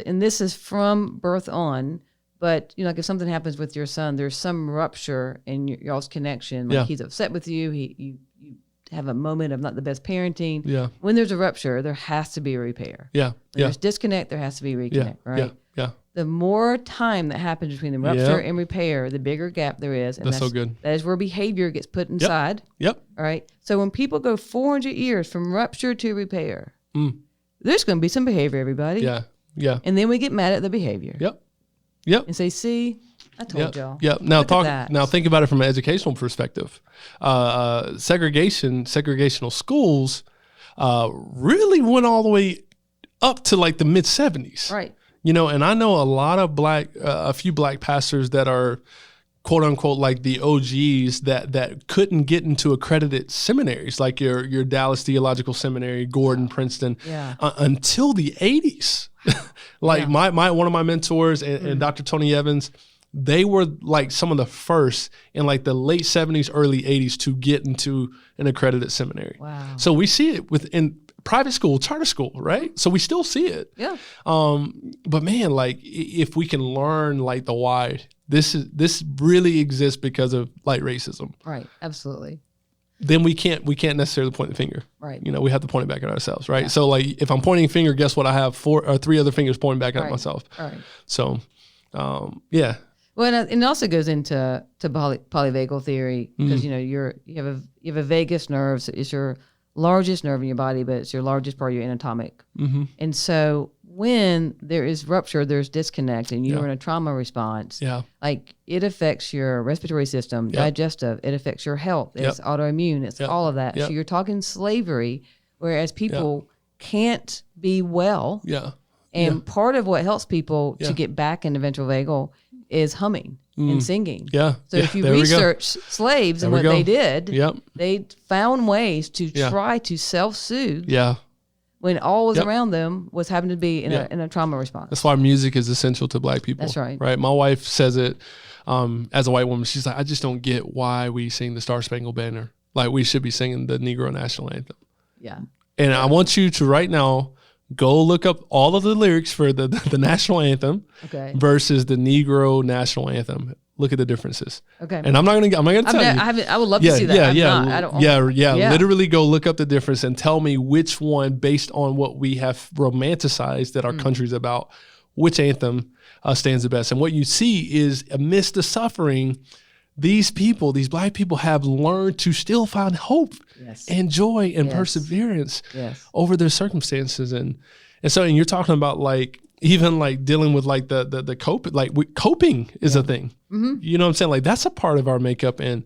and this is from birth on, but like if something happens with your son, there's some rupture in y'all's connection. Like he's upset with you. You have a moment of not the best parenting. Yeah. When there's a rupture, there has to be a repair. Yeah. When there's disconnect, there has to be a reconnect, right? Yeah. The more time that happens between the rupture and repair, the bigger gap there is. And that's so good. That is where behavior gets put inside. Yep. All right. So when people go 400 years from rupture to repair, there's going to be some behavior, everybody. Yeah. Yeah. And then we get mad at the behavior. Yep. And say, see, I told y'all. Yeah. Now think about it from an educational perspective. Segregational schools really went all the way up to like the mid 70s. Right. And I know a lot of a few black pastors that are quote unquote like the OGs that couldn't get into accredited seminaries like your Dallas Theological Seminary, Gordon, Princeton, until the 80s. Like one of my mentors and Dr. Tony Evans, they were like some of the first in like the late 70s, early 80s to get into an accredited seminary. Wow. So we see it within private school, charter school, right? So we still see it. Yeah. But man, like if we can learn like the why, this really exists because of like racism. Right. Absolutely. Then we can't necessarily point the finger. Right. We have to point it back at ourselves, right? Yeah. So like if I'm pointing a finger, guess what? I have 4 or 3 other fingers pointing back at myself. Right. So, yeah. Well, and it also goes into polyvagal theory because you have a vagus nerve. So it's your largest nerve in your body, but it's your largest part of your anatomic. Mm-hmm. And so when there is rupture, there's disconnect, and you're in a trauma response. Yeah, like it affects your respiratory system, digestive. It affects your health. It's autoimmune. It's all of that. So you're talking slavery, whereas people can't be well. Yeah, and part of what helps people to get back into ventral vagal is humming and singing. Yeah. So if you research slaves and what they did, they found ways to try to self-soothe. Yeah. When all was around them was happened to be in a trauma response. That's why music is essential to black people. That's right. Right. My wife says it as a white woman. She's like, I just don't get why we sing the Star Spangled Banner. Like we should be singing the Negro National Anthem. Yeah. And I want you to right now go look up all of the lyrics for the national anthem versus the Negro national anthem. Look at the differences. Okay. And I'm not gonna tell you. I would love to see that. Literally go look up the difference and tell me which one, based on what we have romanticized that our country's about, which anthem stands the best. And what you see is amidst the suffering, these black people have learned to still find hope and joy and perseverance over their circumstances. And so you're talking about like, even like dealing with like the coping is a thing. Mm-hmm. You know what I'm saying? Like that's a part of our makeup. And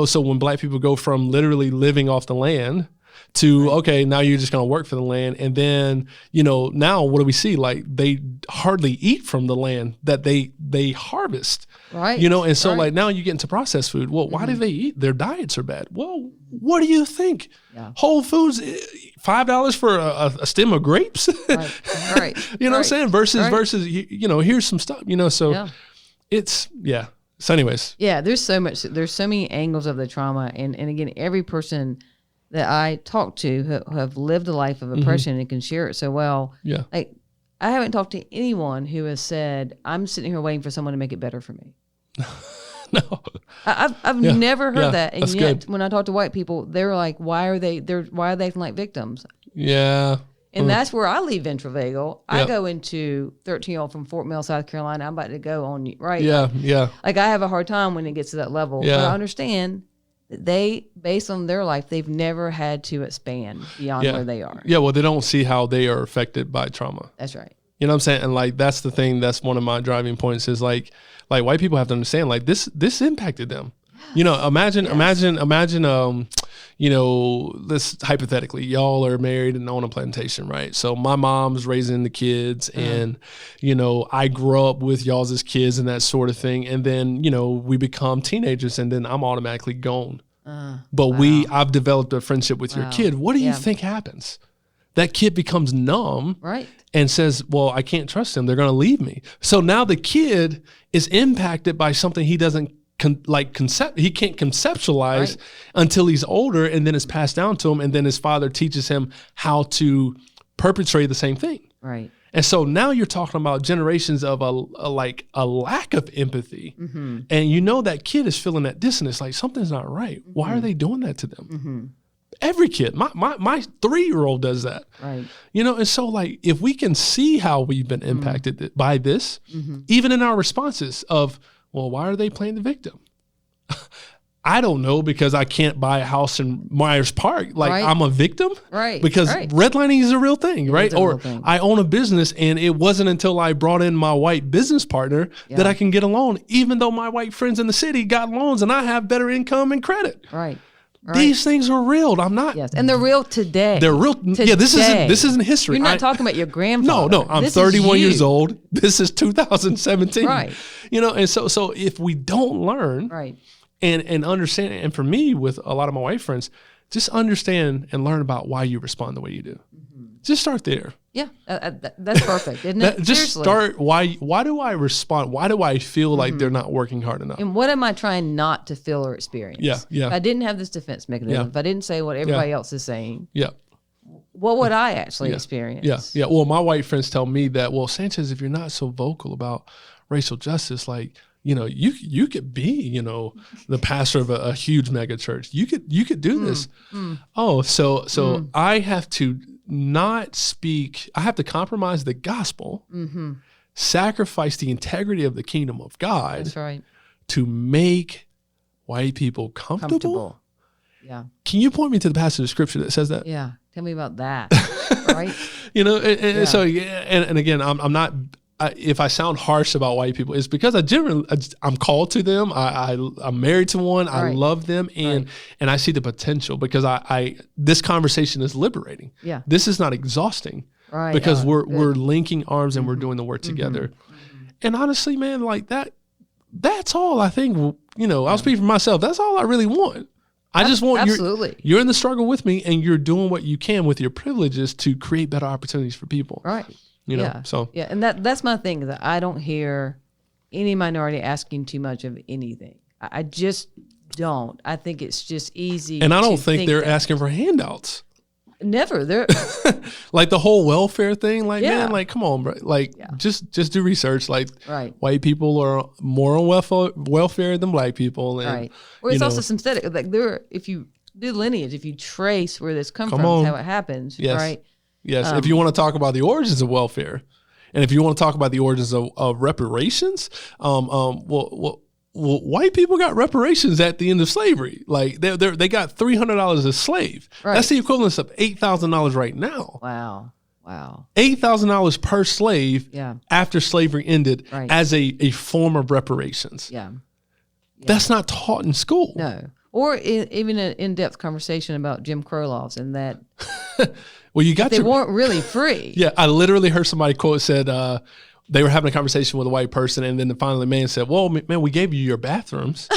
so when black people go from literally living off the land to, okay, now you're just going to work for the land. And then, now what do we see? Like they hardly eat from the land that they harvest. Right. And so like now you get into processed food. Well, why do they eat? Their diets are bad. Well, what do you think? Yeah. Whole Foods, $5 for a stem of grapes. Right. You know what I'm saying? Versus, here's some stuff, so it's, So anyways. Yeah. There's so many angles of the trauma. And again, every person that I talk to who have lived a life of oppression and can share it so well. Yeah. Like I haven't talked to anyone who has said, I'm sitting here waiting for someone to make it better for me. No. I've never heard that. And yet when I talk to white people, they're like, why are they acting like victims? Yeah. And that's where I leave ventral vagal. I go into 13-year-old from Fort Mill, South Carolina. I'm about to go on, right? Yeah, yeah. Like I have a hard time when it gets to that level. Yeah. But I understand that they, based on their life, they've never had to expand beyond where they are. Yeah, well, they don't see how they are affected by trauma. That's right. You know what I'm saying? And like that's the thing. That's one of my driving points is like white people have to understand like this impacted them. Imagine, let's hypothetically, y'all are married and on a plantation, right? So my mom's raising the kids and, I grew up with y'all's as kids and that sort of thing. And then, we become teenagers and then I'm automatically gone. But I've developed a friendship with your kid. What do you think happens? That kid becomes numb. Right. And says, well, I can't trust them. They're going to leave me. So now the kid is impacted by something he doesn't he can't conceptualize until he's older, and then it's passed down to him, and then his father teaches him how to perpetrate the same thing. Right. And so now you're talking about generations of a lack of empathy. Mm-hmm. And you know that kid is feeling that dissonance, like something's not right. Mm-hmm. Why are they doing that to them? Mm-hmm. Every kid, my 3-year-old does that. Right. You know, and so like if we can see how we've been impacted by this, even in our responses of, well, why are they playing the victim? I don't know, because I can't buy a house in Myers Park. Like I'm a victim, because redlining is a real thing, right? Or I own a business, and it wasn't until I brought in my white business partner that I can get a loan, even though my white friends in the city got loans and I have better income and credit. Right. These things are real. I'm not. Yes, and they're real today. They're real. Today. Yeah, this isn't history. You're not talking about your grandfather. No. I'm 31 years old. This is 2017. Right. You know, and so if we don't learn, and understand, and for me, with a lot of my white friends, just understand and learn about why you respond the way you do. Just start there. Yeah, that's perfect, isn't it? Just start. Why do I respond? Why do I feel like they're not working hard enough? And what am I trying not to feel or experience? Yeah. If I didn't have this defense mechanism, if I didn't say what everybody else is saying, what would I actually experience? Yeah. Well, my white friends tell me that, well, Sanchez, if you're not so vocal about racial justice, like, you know, you could be, you know, the pastor of a huge mega church. You could do this. Oh, so I have to not speak. I have to compromise the gospel, sacrifice the integrity of the kingdom of God. That's right. To make white people comfortable. Yeah. Can you point me to the passage of scripture that says that? Yeah. Tell me about that. Right. You know, and so, and again, I'm not. If I sound harsh about white people, it's because I'm called to them. I'm married to one. I love them, and I see the potential, because this conversation is liberating. Yeah, this is not exhausting, because we're linking arms and we're doing the work together. And honestly, man, like that's all I think. You know, I'll speak for myself. That's all I really want. I just want you're in the struggle with me, and you're doing what you can with your privileges to create better opportunities for people. Right. You know, and that's my thing, is that I don't hear any minority asking too much of anything. I just don't. I think it's just easy. And I don't think they're asking for handouts. Never. They're like the whole welfare thing. Like, man, like, come on, bro. Like, just do research. Like, white people are more on welfare than black people. And, Or it's also synthetic. Like, if you do lineage, if you trace where this comes from, how it happens, right? Yes, if you want to talk about the origins of welfare, and if you want to talk about the origins of reparations, well, white people got reparations at the end of slavery. Like they got $300 a slave. Right. That's the equivalent of $8,000 right now. Wow. $8,000 per slave after slavery ended as a form of reparations. Yeah. That's not taught in school. No. Or even an in-depth conversation about Jim Crow laws and that. Well, they weren't really free. Yeah, I literally heard somebody said they were having a conversation with a white person, and then finally the man said, "Well, man, we gave you your bathrooms."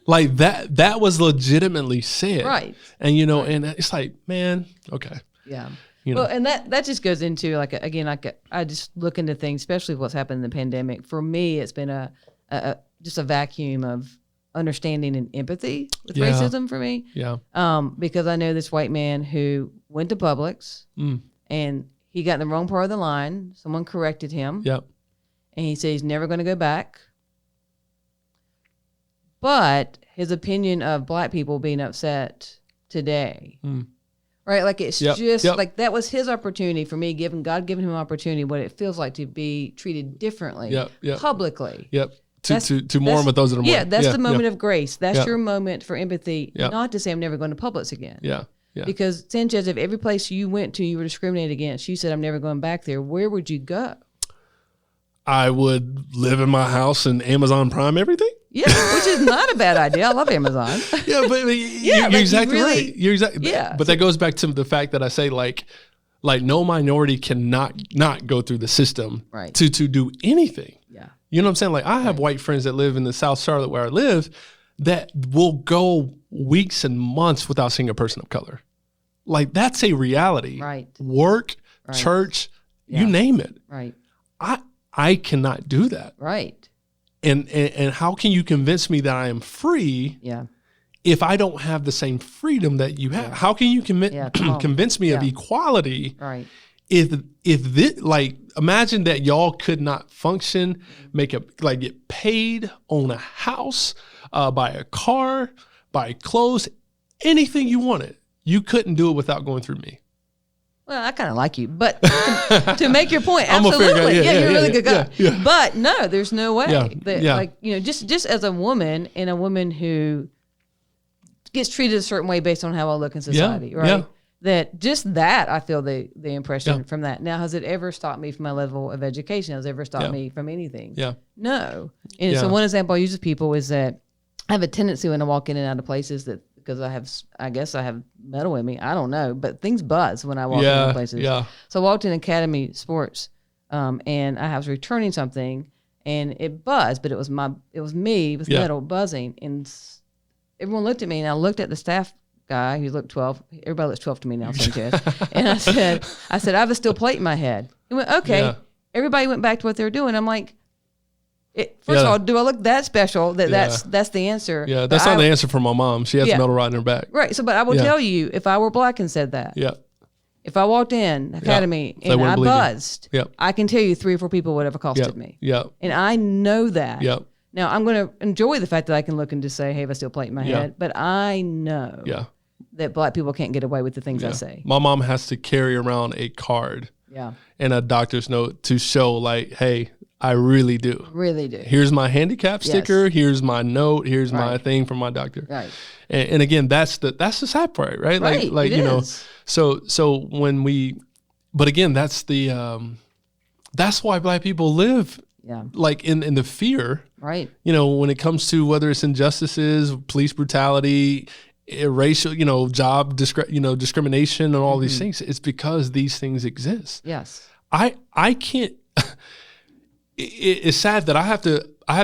Like that was legitimately said. Right. And you know, and it's like, man, okay. Yeah. You know. Well, and that just goes into I just look into things, especially what's happened in the pandemic. For me, it's been just a vacuum of understanding and empathy with racism for me. Yeah. Because I know this white man who went to Publix and he got in the wrong part of the line. Someone corrected him. Yep. And he said he's never going to go back. But his opinion of black people being upset today, right? Like it's like that was his opportunity for me, God giving him an opportunity, what it feels like to be treated differently publicly. Yep. To mourn with those that are mourning. Yeah, that's the moment of grace. That's your moment for empathy, not to say I'm never going to Publix again. Yeah. Because Sanchez, if every place you went to you were discriminated against, you said I'm never going back there, where would you go? I would live in my house and Amazon Prime everything. Yeah, which is not a bad idea. I love Amazon. Yeah, but you're exactly right. You're exactly. Yeah. But that goes back to the fact that I say like no minority cannot not go through the system to do anything. Yeah. You know what I'm saying? Like I have white friends that live in the South Charlotte where I live that will go weeks and months without seeing a person of color. Like that's a reality. Right. Work, church, you name it. Right. I cannot do that. Right. And how can you convince me that I am free if I don't have the same freedom that you have? How can you convince me of equality? Right. If this, like, imagine that y'all could not function, get paid, own a house, buy a car, buy clothes, anything you wanted. You couldn't do it without going through me. Well, I kind of like you, but to make your point, absolutely, you're a really good guy. Yeah. But no, there's no way that, Yeah. like, just as a woman, and a woman who gets treated a certain way based on how I look in society, right? Yeah. That just that I feel the impression from that. Now, has it ever stopped me from my level of education? Has it ever stopped me from anything? Yeah. No. And so one example I use with people is that I have a tendency when I walk in and out of places that, because I guess I have metal in me. I don't know, but things buzz when I walk into places. Yeah. So I walked in Academy Sports, and I was returning something, and it buzzed, but it was me with metal buzzing, and everyone looked at me, and I looked at the staff guy who looked 12. Everybody looks 12 to me now, Sanchez. And I said, I have a steel plate in my head. He went, okay. Yeah. Everybody went back to what they were doing. I'm like, first of all, do I look that special that's the answer? Yeah, that's not the answer for my mom. She has metal rod in her back. Right. So, but I will tell you, if I were black and said that, if I walked in Academy and I buzzed, I can tell you 3 or 4 people would have accosted me. Yeah. And I know that. Yeah. Now, I'm going to enjoy the fact that I can look and just say, hey, I have a steel plate in my head. But I know that black people can't get away with the things I say. My mom has to carry around a card and a doctor's note to show, like, hey, I really do. Really do. Here's my handicap sticker. Here's my note. Here's my thing from my doctor. Right. And again, that's the sad part, right? Like you know, so when but again, that's why black people live like in the fear. Right. You know, when it comes to whether it's injustices, police brutality, racial, job discrimination and all these things, it's because these things exist. Yes. I can't it's sad that I have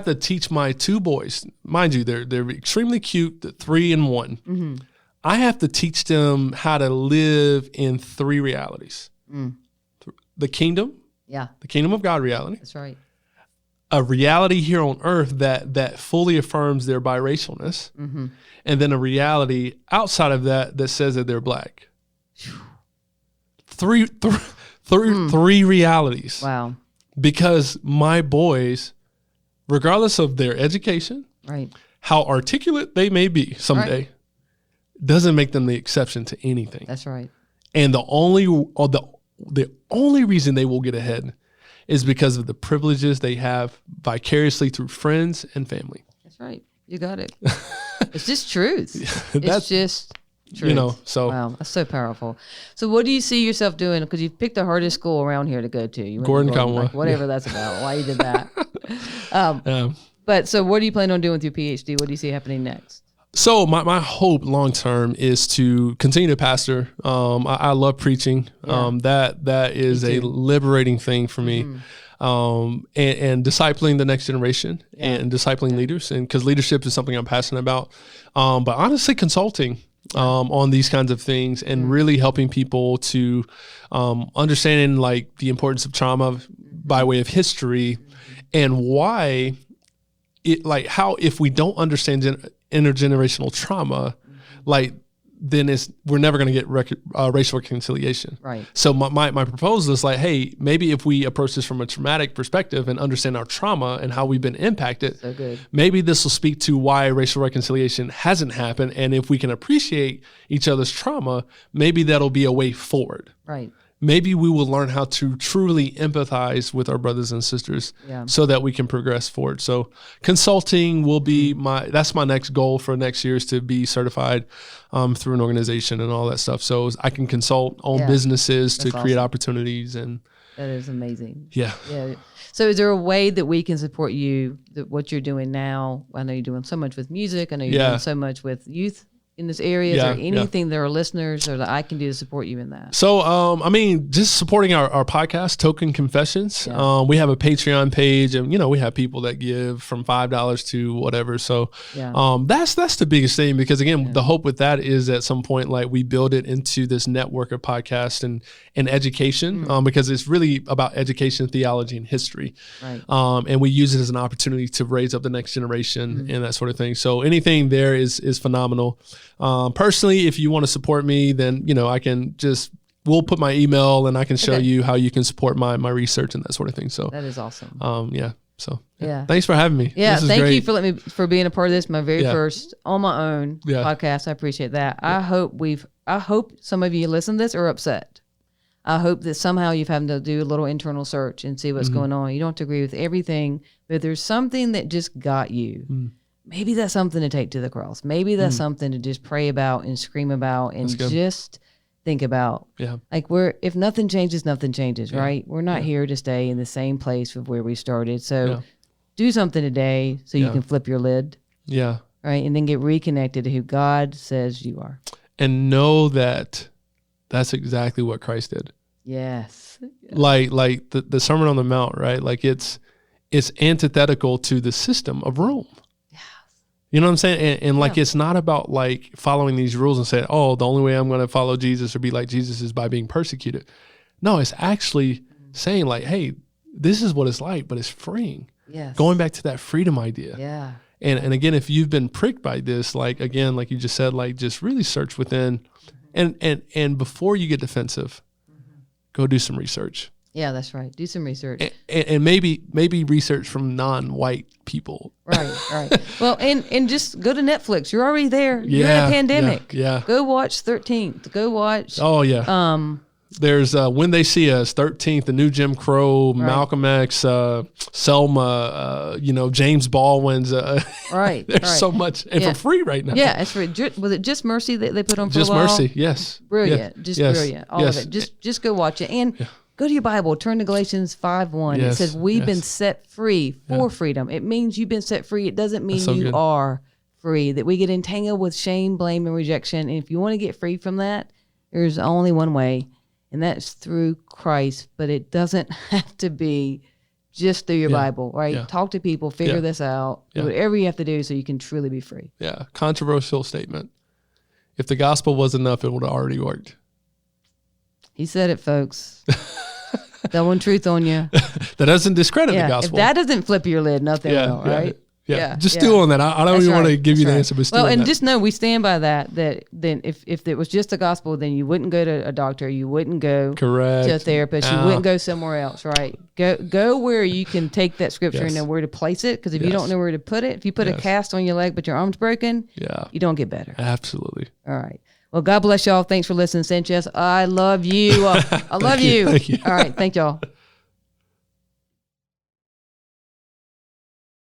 to teach my 2 boys, mind you, they're extremely cute, 3 and 1. Mm-hmm. I have to teach them how to live in 3 realities: the kingdom, the kingdom of God reality. That's right. A reality here on earth that fully affirms their biracialness, and then a reality outside of that says that they're black. Three realities. Wow. Because my boys, regardless of their education, how articulate they may be someday, doesn't make them the exception to anything. That's right. And the only reason they will get ahead is because of the privileges they have vicariously through friends and family. That's right. You got it. It's just truth. It's just truth. So wow, that's so powerful. So what do you see yourself doing? Because you picked the hardest school around here to go to. You Gordon Conwell. Like, whatever that's about. Why you did that. But so what do you plan on doing with your PhD? What do you see happening next? So my hope long term is to continue to pastor. I love preaching. That is a liberating thing for me. And discipling the next generation and discipling leaders, and because leadership is something I'm passionate about. But honestly, consulting on these kinds of things and really helping people to understanding like the importance of trauma by way of history and why it, like, how if we don't understand intergenerational trauma, like then we're never going to get racial reconciliation. Right. So my proposal is like, hey, maybe if we approach this from a traumatic perspective and understand our trauma and how we've been impacted, maybe this will speak to why racial reconciliation hasn't happened. And if we can appreciate each other's trauma, maybe that'll be a way forward. Right. Maybe we will learn how to truly empathize with our brothers and sisters so that we can progress forward. So consulting will be that's my next goal for next year, is to be certified through an organization and all that stuff. So I can consult on businesses to create opportunities. And that is amazing. Yeah. Yeah. So is there a way that we can support you, what you're doing now? I know you're doing so much with music. I know you're doing so much with youth in this area? Is there anything that our listeners or that I can do to support you in that? So, I mean, just supporting our podcast, Token Confessions. Yeah. We have a Patreon page, and we have people that give from $5 to whatever. So, that's the biggest thing, because again, the hope with that is at some point, like, we build it into this network of podcasts and education, because it's really about education, theology, and history. Right. And we use it as an opportunity to raise up the next generation and that sort of thing. So anything there is phenomenal. Personally, if you want to support me, then, we'll put my email and I can show you how you can support my research and that sort of thing. So that is awesome. So thanks for having me. Yeah. This is thank great. you for being a part of this. My very first on my own podcast. I appreciate that. I hope some of you listen to this are upset. I hope that somehow you've had to do a little internal search and see what's going on. You don't have to agree with everything, but if there's something that just got you, maybe that's something to take to the cross. Maybe that's something to just pray about and scream about and just think about. Yeah. Like if nothing changes, right? We're not here to stay in the same place of where we started. So do something today so you can flip your lid. Yeah. Right. And then get reconnected to who God says you are. And know that that's exactly what Christ did. Yes. Like the Sermon on the Mount, right? Like it's antithetical to the system of Rome. You know what I'm saying? And like, it's not about like following these rules and saying, oh, the only way I'm going to follow Jesus or be like Jesus is by being persecuted. No, it's actually saying like, hey, this is what it's like, but it's freeing. Yes. Going back to that freedom idea. Yeah. And again, if you've been pricked by this, like, again, like you just said, like, just really search within and before you get defensive, go do some research. Yeah, that's right. Do some research. And maybe research from non-white people. Right. Well, and just go to Netflix. You're already there. You're in a pandemic. Yeah. Go watch 13th. Go watch. Oh, yeah. There's When They See Us, 13th, The New Jim Crow, Malcolm X, Selma, James Baldwin's. Right. There's so much. And for free right now. Yeah, it's free. Was it Just Mercy that they put on for Just a while? Mercy, yes. Brilliant. Yeah. Just brilliant. All of it. Just go watch it. And go to your Bible. Turn to Galatians 5:1. It says we've been set free for freedom. It means you've been set free. It doesn't mean you are free. That we get entangled with shame, blame, and rejection. And if you want to get free from that, there's only one way, and that's through Christ. But it doesn't have to be just through your Bible, right? Yeah. Talk to people, figure this out, do whatever you have to do so you can truly be free. Yeah, controversial statement. If the gospel was enough, it would have already worked. He said it, folks. Double truth on you. That doesn't discredit the gospel. If that doesn't flip your lid, nothing will, right? Yeah. Just stew on that. I don't even want to give you the answer, but stew on that. Well, and just know we stand by that then if it was just the gospel, then you wouldn't go to a doctor, you wouldn't go to a therapist, you wouldn't go somewhere else, right? Go where you can take that scripture and know where to place it, because if you don't know where to put it, if you put a cast on your leg but your arm's broken, you don't get better. Absolutely. All right. Well, God bless y'all. Thanks for listening, Sanchez. I love you. I love you. Thank you. All right. Thank y'all.